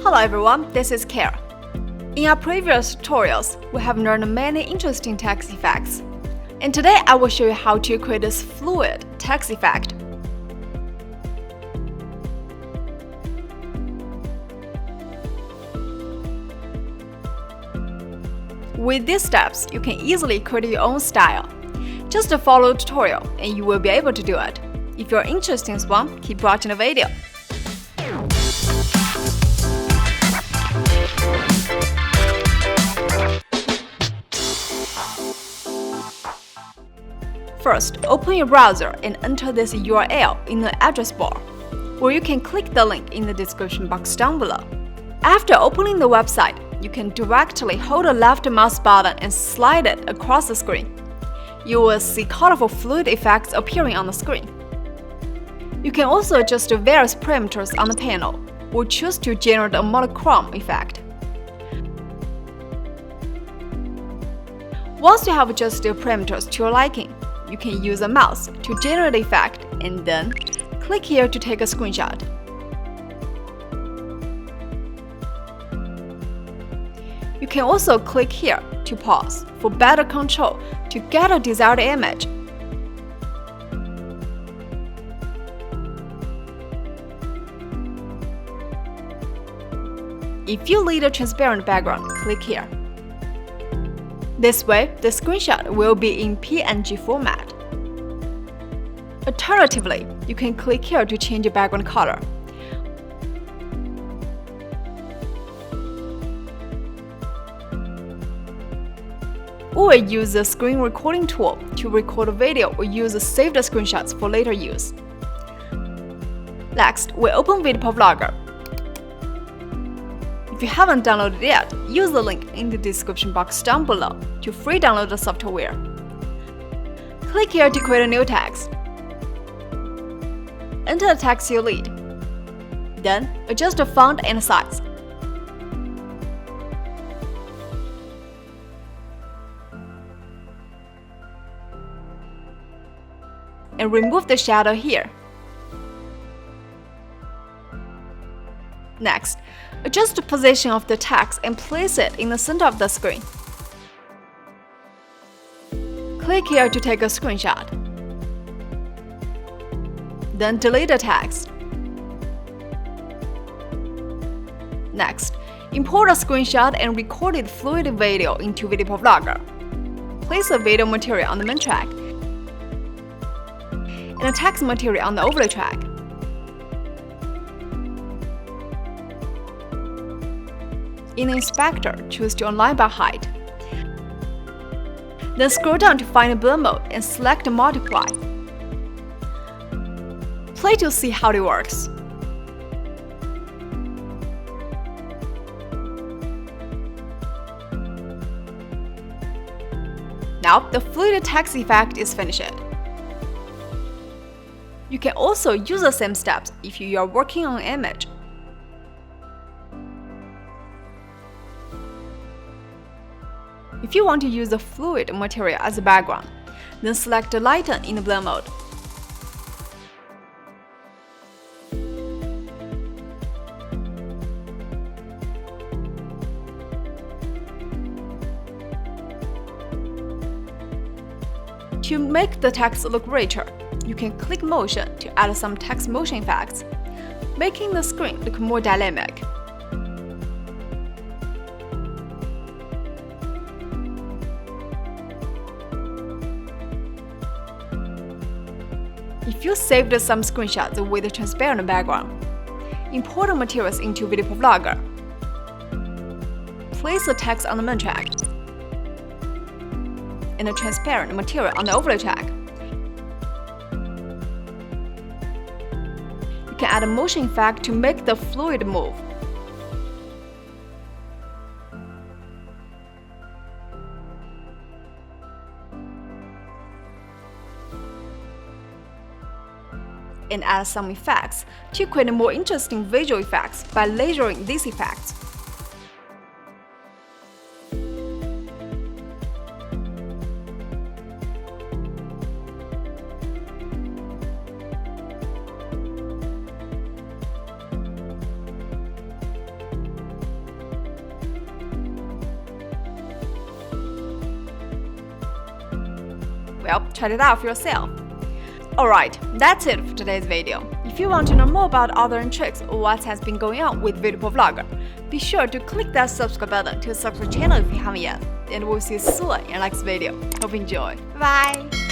Hello everyone, this is Kara. In our previous tutorials, we have learned many interesting text effects. And today I will show you how to create this fluid text effect. With these steps, you can easily create your own style. Just follow the tutorial and you will be able to do it. If you're interested in this one, keep watching the video. First, open your browser and enter this URL in the address bar, or you can click the link in the description box down below. After opening the website, you can directly hold the left mouse button and slide it across the screen. You will see colorful fluid effects appearing on the screen. You can also adjust the various parameters on the panel, or choose to generate a monochrome effect. Once you have adjusted the parameters to your liking, you can use a mouse to generate the effect and then click here to take a screenshot. You can also click here to pause for better control to get a desired image. If you need a transparent background, click here. This way, the screenshot will be in PNG format. Alternatively, you can click here to change the background color. Or use the screen recording tool to record a video or use saved screenshots for later use. Next, we open VideoProc Vlogger. If you haven't downloaded it yet, use the link in the description box down below to free download the software. Click here to create a new text. Enter the text you need. Then, adjust the font and size. And remove the shadow here. Next, adjust the position of the text and place it in the center of the screen. Click here to take a screenshot. Then delete the text. Next, import a screenshot and recorded fluid video into VideoProc Vlogger. Place the video material on the main track and the text material on the overlay track. In the inspector, choose to align by height. Then scroll down to find the blur mode and select multiply. Play to see how it works. Now, the fluid text effect is finished. You can also use the same steps if you are working on an image. If you want to use the fluid material as a background, then select Lighten in the blur mode. To make the text look richer, you can click Motion to add some text motion effects, making the screen look more dynamic. If you saved some screenshots with a transparent background, import the materials into VideoProc Vlogger. Place the text on the main track and the transparent material on the overlay track. You can add a motion effect to make the fluid move. And add some effects to create more interesting visual effects by layering these effects. Well, try it out for yourself. Alright, that's it for today's video. If you want to know more about other tricks or what has been going on with VideoProc Vlogger, be sure to click that subscribe button to subscribe channel if you haven't yet. And we'll see you soon in the next video. Hope you enjoy. Bye!